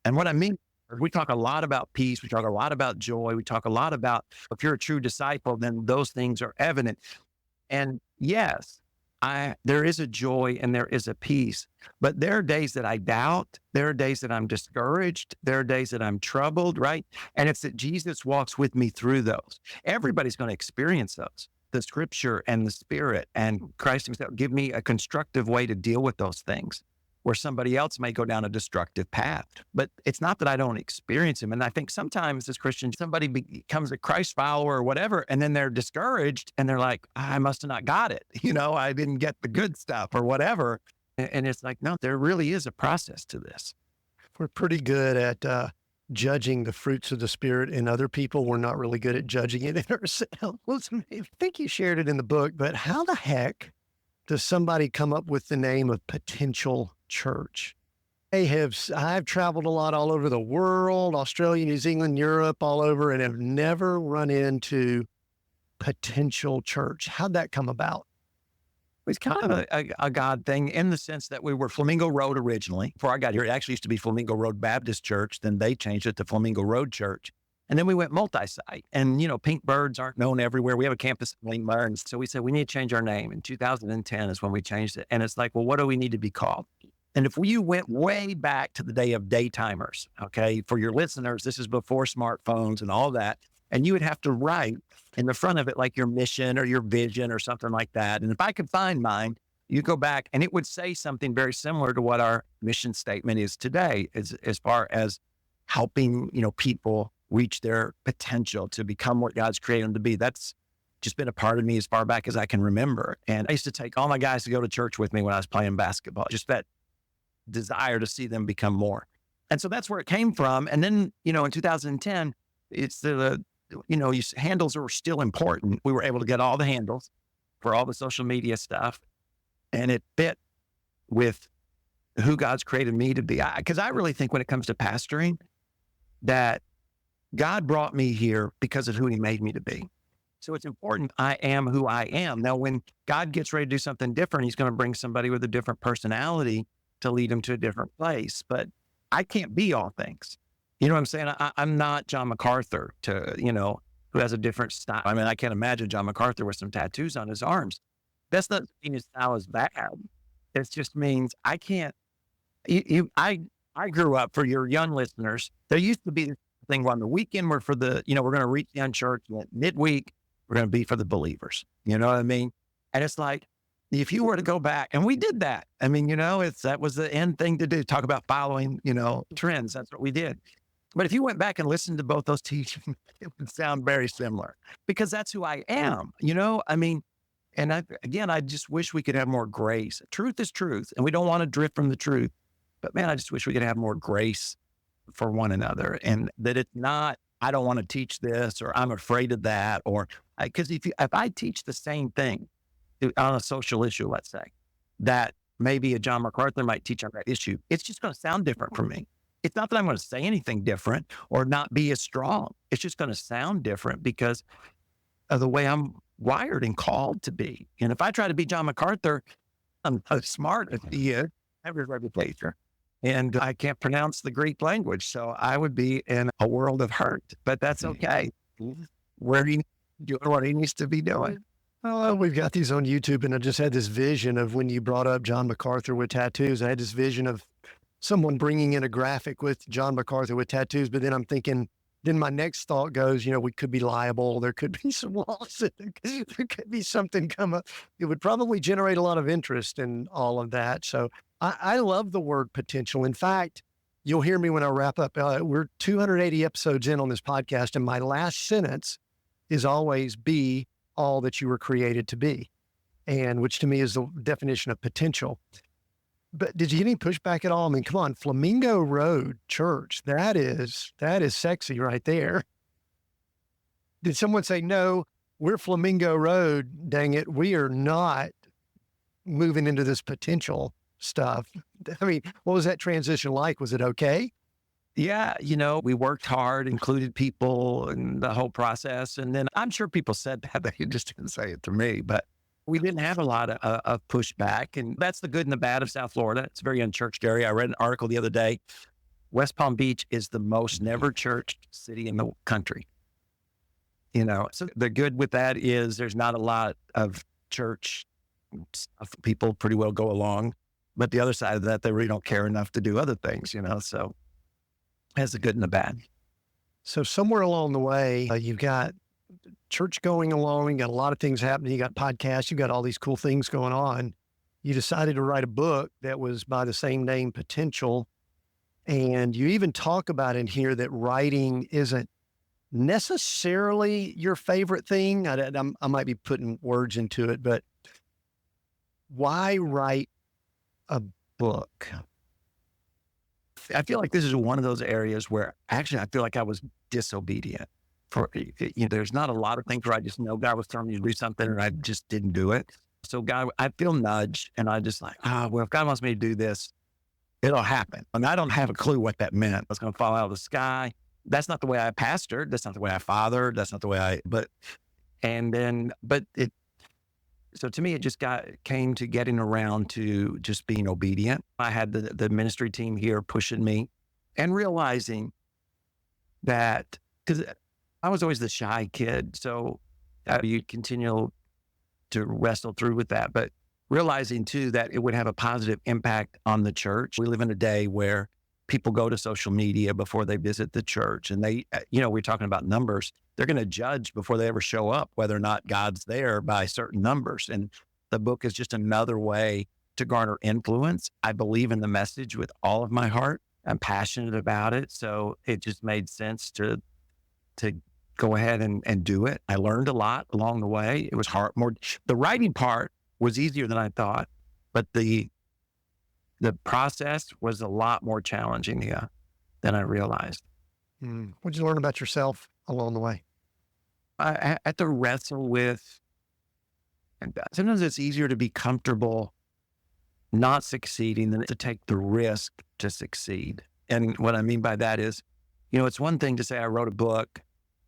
And what I mean, we talk a lot about peace. We talk a lot about joy. We talk a lot about, if you're a true disciple, then those things are evident. And yes, there is a joy and there is a peace, but there are days that I doubt. There are days that I'm discouraged. There are days that I'm troubled, right? And it's that Jesus walks with me through those. Everybody's going to experience those. The scripture and the spirit and Christ himself give me a constructive way to deal with those things, where somebody else may go down a destructive path. But it's not that I don't experience him. And I think sometimes as Christians, somebody becomes a Christ follower or whatever, and then they're discouraged and they're like, I must have not got it. I didn't get the good stuff or whatever. And it's like, no, there really is a process to this. We're pretty good at judging the fruits of the Spirit in other people. We're not really good at judging it in ourselves. I think you shared it in the book, but how the heck does somebody come up with the name of Potential Church? I've traveled a lot all over the world, Australia, New Zealand, Europe, all over, and have never run into Potential Church. How'd that come about? was kind of a God thing in the sense that we were Flamingo Road originally. Before I got here, it actually used to be Flamingo Road Baptist Church. Then they changed it to Flamingo Road Church. And then we went multi-site. And, pink birds aren't known everywhere. We have a campus in Lingmar. And so we said, we need to change our name. In 2010 is when we changed it. And it's like, well, what do we need to be called? And if you went way back to the day of daytimers, okay, for your listeners, this is before smartphones and all that. And you would have to write in the front of it, like your mission or your vision or something like that. And if I could find mine, you go back and it would say something very similar to what our mission statement is today, as far as helping, people reach their potential to become what God's created them to be. That's just been a part of me as far back as I can remember. And I used to take all my guys to go to church with me when I was playing basketball, just that desire to see them become more. And so that's where it came from. And then, in 2010, it's handles are still important. We were able to get all the handles for all the social media stuff, and it fit with who God's created me to be. Because I really think when it comes to pastoring, that God brought me here because of who he made me to be. So it's important I am who I am. Now, when God gets ready to do something different, he's going to bring somebody with a different personality to lead him to a different place. But I can't be all things. You know what I'm saying? I'm not John MacArthur who has a different style. I mean, I can't imagine John MacArthur with some tattoos on his arms. That's not mean his style is bad. It just means I can't. I grew up, for your young listeners, there used to be this thing on the weekend we're going to reach the unchurched. Midweek, we're going to be for the believers. You know what I mean? And it's like, if you were to go back, and we did that. I mean, that was the end thing to do, talk about following, trends. That's what we did. But if you went back and listened to both those teachings, it would sound very similar, because that's who I am, I mean, and I just wish we could have more grace. Truth is truth, and we don't want to drift from the truth. But man, I just wish we could have more grace for one another, and that it's not, I don't want to teach this, or I'm afraid of that, or because if I teach the same thing on a social issue, let's say, that maybe a John MacArthur might teach on that issue, it's just going to sound different for me. It's not that I'm going to say anything different or not be as strong. It's just going to sound different because of the way I'm wired and called to be. And if I try to be John MacArthur, I'm as smart as he is, I have his reputation, and I can't pronounce the Greek language. So I would be in a world of hurt, but that's okay. Where he doing what he needs to be doing. Oh, we've got these on YouTube, and I just had this vision of when you brought up John MacArthur with tattoos. I had this vision of someone bringing in a graphic with John MacArthur with tattoos, but then I'm thinking, then my next thought goes, we could be liable. There could be some lawsuit. There could be something come up. It would probably generate a lot of interest in all of that. So I love the word potential. In fact, you'll hear me when I wrap up. We're 280 episodes in on this podcast, and my last sentence is always be all that you were created to be, and which to me is the definition of potential. But did you get any pushback at all? I mean, come on, Flamingo Road Church, that is sexy right there. Did someone say, no, we're Flamingo Road, dang it, we are not moving into this potential stuff? I mean, what was that transition like? Was it okay? Yeah, we worked hard, included people in the whole process. And then I'm sure people said that, they just didn't say it to me, but we didn't have a lot of pushback. And that's the good and the bad of South Florida. It's a very unchurched area. I read an article the other day. West Palm Beach is the most never churched city in the country. So the good with that is there's not a lot of church stuff. People pretty well go along. But the other side of that, they really don't care enough to do other things, so it has the good and the bad. So somewhere along the way, you've got church going along, you got a lot of things happening, you got podcasts, you got all these cool things going on. You decided to write a book that was by the same name, Potential. And you even talk about in here that writing isn't necessarily your favorite thing. I might be putting words into it, but why write a book? I feel like this is one of those areas where actually I feel like I was disobedient. There's not a lot of things where I just know God was telling me to do something and I just didn't do it. So God, I feel nudged, and I just like, well, if God wants me to do this, it'll happen. And I don't have a clue what that meant. It's going to fall out of the sky. That's not the way I pastored. That's not the way I fathered. That's not the way So to me, it just came to getting around to just being obedient. I had the ministry team here pushing me and realizing that, because I was always the shy kid. So you continue to wrestle through with that, but realizing too that it would have a positive impact on the church. We live in a day where people go to social media before they visit the church, and we're talking about numbers. They're going to judge before they ever show up whether or not God's there by certain numbers. And the book is just another way to garner influence. I believe in the message with all of my heart. I'm passionate about it. So it just made sense to go ahead and do it. I learned a lot along the way. It was hard. The writing part was easier than I thought, but the process was a lot more challenging, than I realized. What'd you learn about yourself along the way? I had to wrestle with, and sometimes it's easier to be comfortable not succeeding than to take the risk to succeed. And what I mean by that is, it's one thing to say I wrote a book.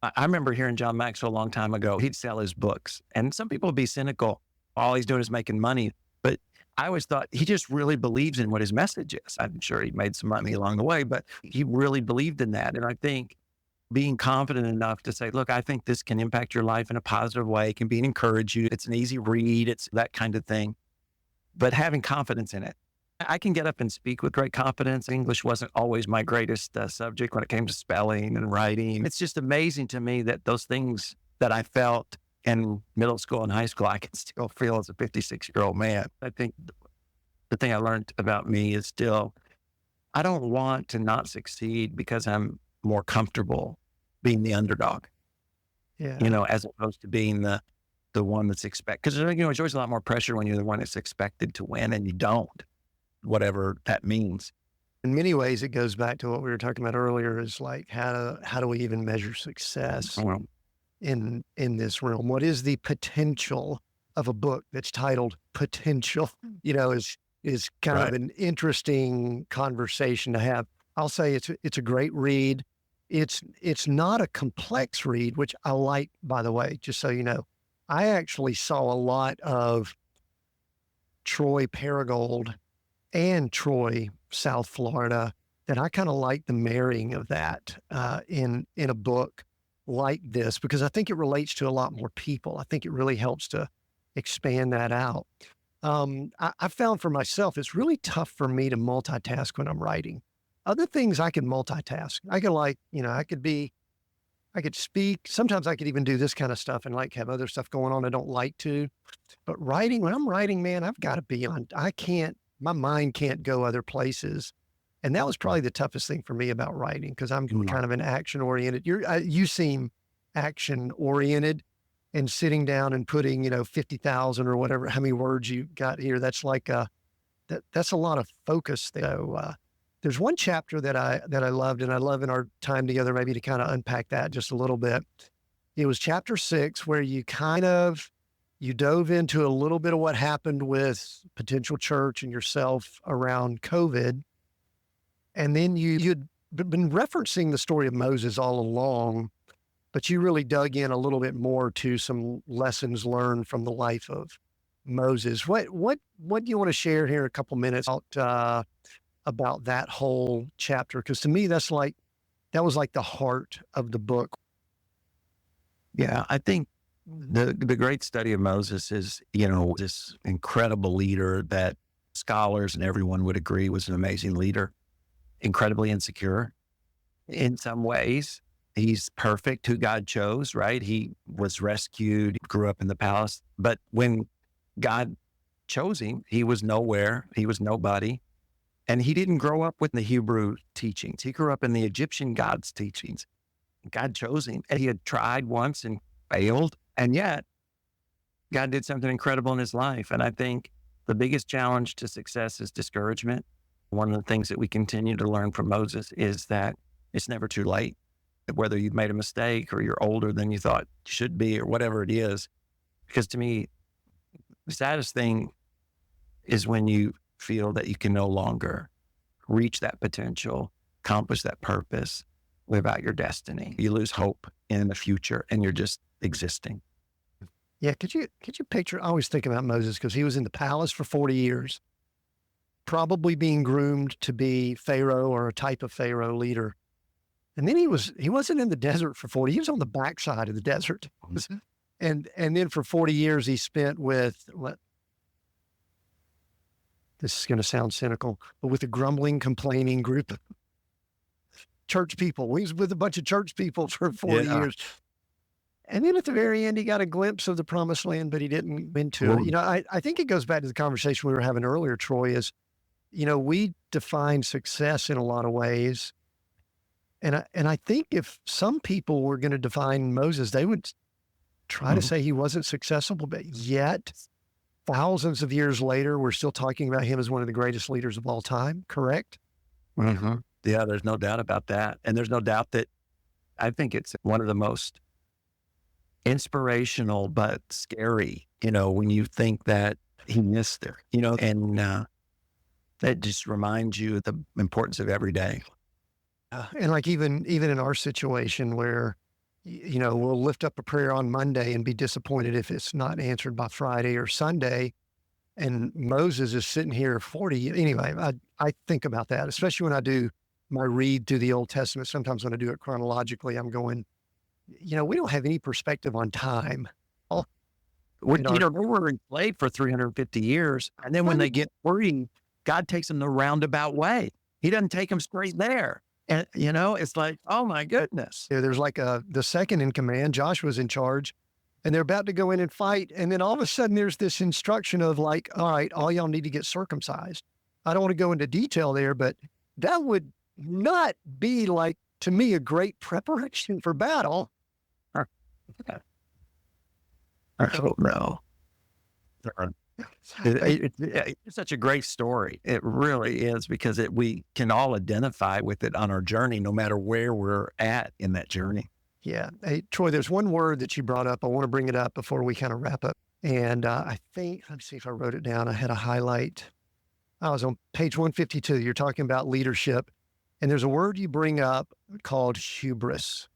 I remember hearing John Maxwell a long time ago. He'd sell his books, and some people would be cynical. All he's doing is making money. But I always thought he just really believes in what his message is. I'm sure he made some money along the way, but he really believed in that. And I think being confident enough to say, look, I think this can impact your life in a positive way. It can be encourage you. It's an easy read. It's that kind of thing. But having confidence in it. I can get up and speak with great confidence. English wasn't always my greatest subject when it came to spelling and writing. It's just amazing to me that those things that I felt in middle school and high school, I can still feel as a 56-year-old man. I think the thing I learned about me is still, I don't want to not succeed because I'm more comfortable being the underdog, Yeah. as opposed to being the one that's expected. Because, there's always a lot more pressure when you're the one that's expected to win and you don't, whatever that means. In many ways, it goes back to what we were talking about earlier, is like, how do we even measure success in this realm? What is the potential of a book that's titled Potential? Is kind of an interesting conversation to have. I'll say it's a great read. It's not a complex read, which I like, by the way, just so you know. I actually saw a lot of Troy Paragould and Troy, South Florida, that I kind of like the marrying of that in a book like this, because I think it relates to a lot more people. I think it really helps to expand that out. I found for myself, it's really tough for me to multitask when I'm writing. Other things I can multitask. I could speak. Sometimes I could even do this kind of stuff and like have other stuff going on I don't like to. But writing, when I'm writing, man, I've got to be on. My mind can't go other places. And that was probably the toughest thing for me about writing, because I'm kind of an action oriented. You seem action oriented, and sitting down and putting, 50,000 or whatever, how many words you got here. That's like that's a lot of focus there. So, there's one chapter that I loved, and I love in our time together, maybe to kind of unpack that just a little bit. It was chapter 6, where you dove into a little bit of what happened with Potential Church and yourself around COVID. And then you'd been referencing the story of Moses all along, but you really dug in a little bit more to some lessons learned from the life of Moses. What do you want to share here in a couple minutes about that whole chapter? Because to me, that was like the heart of the book. Yeah, I think the great study of Moses is, this incredible leader that scholars and everyone would agree was an amazing leader, incredibly insecure in some ways. He's perfect, who God chose, right? He was rescued, grew up in the palace. But when God chose him, he was nowhere. He was nobody. And he didn't grow up with the Hebrew teachings. He grew up in the Egyptian God's teachings. God chose him. And he had tried once and failed. And yet, God did something incredible in his life. And I think the biggest challenge to success is discouragement. One of the things that we continue to learn from Moses is that it's never too late. Whether you've made a mistake or you're older than you thought you should be or whatever it is. Because to me, the saddest thing is when you feel that you can no longer reach that potential, accomplish that purpose, live out your destiny. You lose hope in the future and you're just existing. Yeah, could you picture? I always think about Moses because he was in the palace for 40 years, probably being groomed to be Pharaoh or a type of Pharaoh leader. And then he wasn't in the desert for 40. He was on the backside of the desert. Mhm. And then for 40 years he spent with this is going to sound cynical, but with a grumbling, complaining group of church people. He was with a bunch of church people for 40 Yeah. years. And then at the very end, he got a glimpse of the promised land, but he didn't go into it. Well, I think it goes back to the conversation we were having earlier, Troy, is, we define success in a lot of ways. And I think if some people were going to define Moses, they would try to mhm, say he wasn't successful, but yet thousands of years later, we're still talking about him as one of the greatest leaders of all time, correct? mhm. Yeah, there's no doubt about that. And there's no doubt that I think it's one of the most inspirational, but scary, when you think that he missed there, and that just reminds you of the importance of every day. And like even in our situation where, we'll lift up a prayer on Monday and be disappointed if it's not answered by Friday or Sunday. And Moses is sitting here 40. Anyway, I think about that, especially when I do my read through the Old Testament. Sometimes when I do it chronologically, I'm going, we don't have any perspective on time. All What in our They were enslaved for 350 years, and then when they get free, God takes them the roundabout way. He doesn't take them straight there. And, it's like, oh my goodness. there's like the second in command, Joshua's in charge, and they're about to go in and fight. And then all of a sudden there's this instruction of like, all right, all y'all need to get circumcised. I don't want to go into detail there, but that would not be like, to me, a great preparation for battle. I don't know. It's such a great story. It really is because we can all identify with it on our journey, no matter where we're at in that journey. Yeah. Hey, Troy, there's one word that you brought up. I want to bring it up before we kind of wrap up. And I think, let me see if I wrote it down. I had a highlight. I was on page 152. You're talking about leadership. And there's a word you bring up called hubris,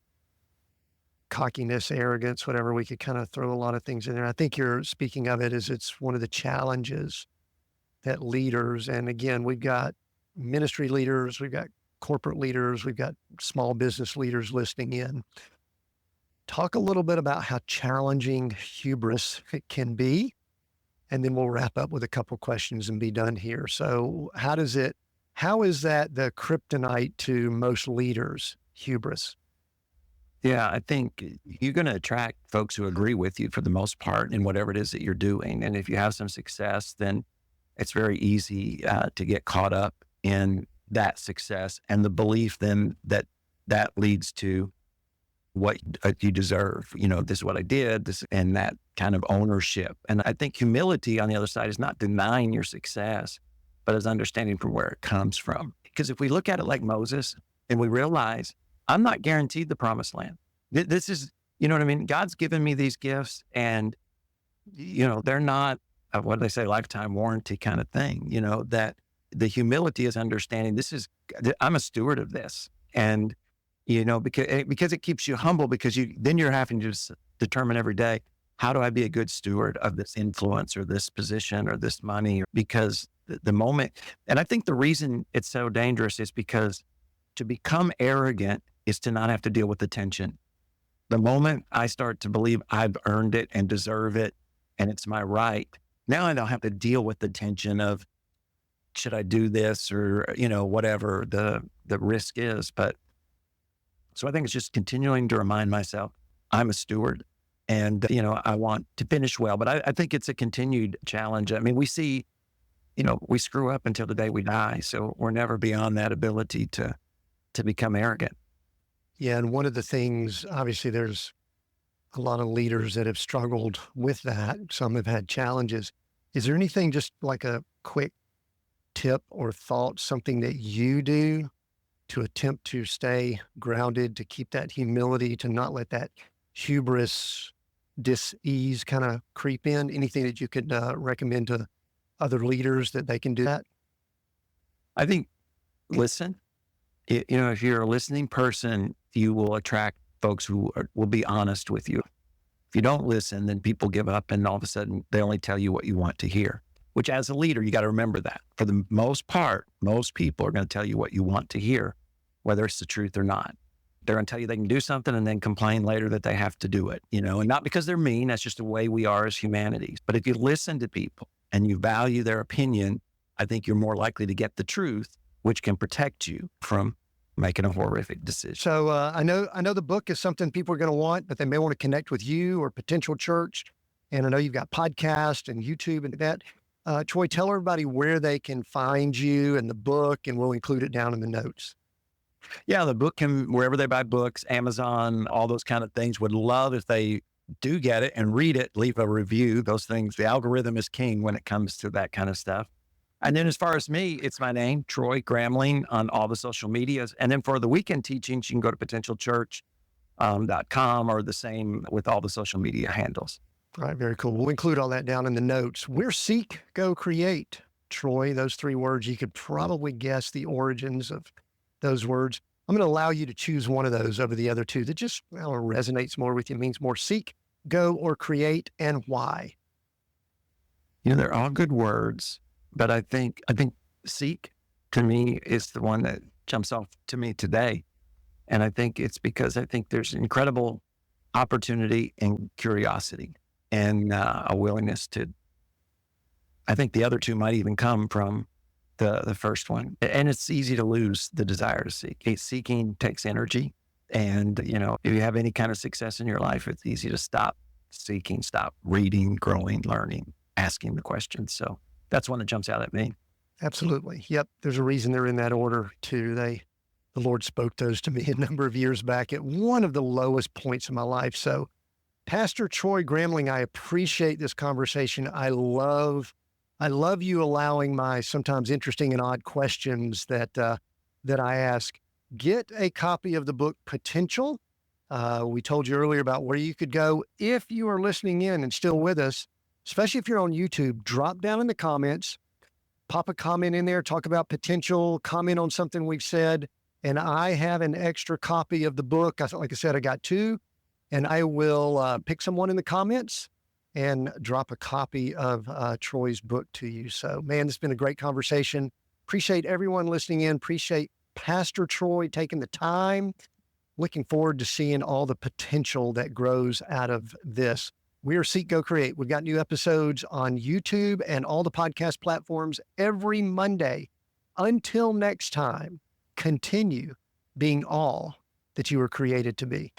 cockiness, arrogance, whatever. We could kind of throw a lot of things in there. I think you're speaking of it as it's one of the challenges that leaders, and again, we've got ministry leaders, we've got corporate leaders, we've got small business leaders listening in. Talk a little bit about how challenging hubris it can be, and then we'll wrap up with a couple questions and be done here. So, how is that the kryptonite to most leaders, hubris? Yeah, I think you're going to attract folks who agree with you for the most part in whatever it is that you're doing. And if you have some success, then it's very easy to get caught up in that success and the belief then that leads to what you deserve. This is what I did, this and that kind of ownership. And I think humility on the other side is not denying your success, but is understanding from where it comes from. Because if we look at it like Moses and we realize I'm not guaranteed the promised land. This is, you know what I mean? God's given me these gifts and, they're not, what do they say, lifetime warranty kind of thing, that the humility is understanding I'm a steward of this. And, because it keeps you humble because then you're having to just determine every day, how do I be a good steward of this influence or this position or this money? Because the moment, and I think the reason it's so dangerous is because to become arrogant is to not have to deal with the tension. The moment I start to believe I've earned it and deserve it and it's my right, now I don't have to deal with the tension of should I do this or, whatever the risk is. But so I think it's just continuing to remind myself I'm a steward and, I want to finish well. But I think it's a continued challenge. I mean, we see, we screw up until the day we die. So we're never beyond that ability to become arrogant. Yeah, and one of the things, obviously, there's a lot of leaders that have struggled with that. Some have had challenges. Is there anything, just like a quick tip or thought, something that you do to attempt to stay grounded, to keep that humility, to not let that hubris, dis-ease kind of creep in? Anything that you could recommend to other leaders that they can do that? I think listen. If you're a listening person, you will attract folks who will be honest with you. If you don't listen, then people give up and all of a sudden they only tell you what you want to hear, which as a leader, you got to remember that for the most part, most people are going to tell you what you want to hear, whether it's the truth or not. They're going to tell you they can do something and then complain later that they have to do it, and not because they're mean. That's just the way we are as humanities. But if you listen to people and you value their opinion, I think you're more likely to get the truth, which can protect you from making a horrific decision. So I know the book is something people are going to want, but they may want to connect with you or potential church. And I know you've got podcasts and YouTube and that. Troy, tell everybody where they can find you and the book, and we'll include it down in the notes. Yeah, the book can, wherever they buy books, Amazon, all those kind of things. Would love if they do get it and read it, leave a review. Those things, the algorithm is king when it comes to that kind of stuff. And then as far as me, it's my name, Troy Gramling, on all the social medias. And then for the weekend teachings, you can go to potentialchurch.com or the same with all the social media handles. All right, very cool. We'll include all that down in the notes. We're seek, go, create. Troy, those three words, you could probably guess the origins of those words. I'm going to allow you to choose one of those over the other two that just resonates more with you, means more. Seek, go, or create, and why? They're all good words. But I think seek to me is the one that jumps off to me today. And I think it's because I think there's incredible opportunity and curiosity and a willingness to, I think the other two might even come from the first one. And it's easy to lose the desire to seek. Seeking takes energy. And, if you have any kind of success in your life, it's easy to stop seeking, stop reading, growing, learning, asking the questions. So that's one that jumps out at me. Absolutely. Yep. There's a reason they're in that order too. The Lord spoke those to me a number of years back at one of the lowest points in my life. So Pastor Troy Gramling, I appreciate this conversation. I love you allowing my sometimes interesting and odd questions that I ask. Get a copy of the book Potential. We told you earlier about where you could go. If you are listening in and still with us, especially if you're on YouTube, drop down in the comments, pop a comment in there, talk about Potential, comment on something we've said. And I have an extra copy of the book. Like I said, I got two, and I will pick someone in the comments and drop a copy of Troy's book to you. So, man, this has been a great conversation. Appreciate everyone listening in. Appreciate Pastor Troy taking the time. Looking forward to seeing all the potential that grows out of this. We are Seek, Go, Create. We've got new episodes on YouTube and all the podcast platforms every Monday. Until next time, continue being all that you were created to be.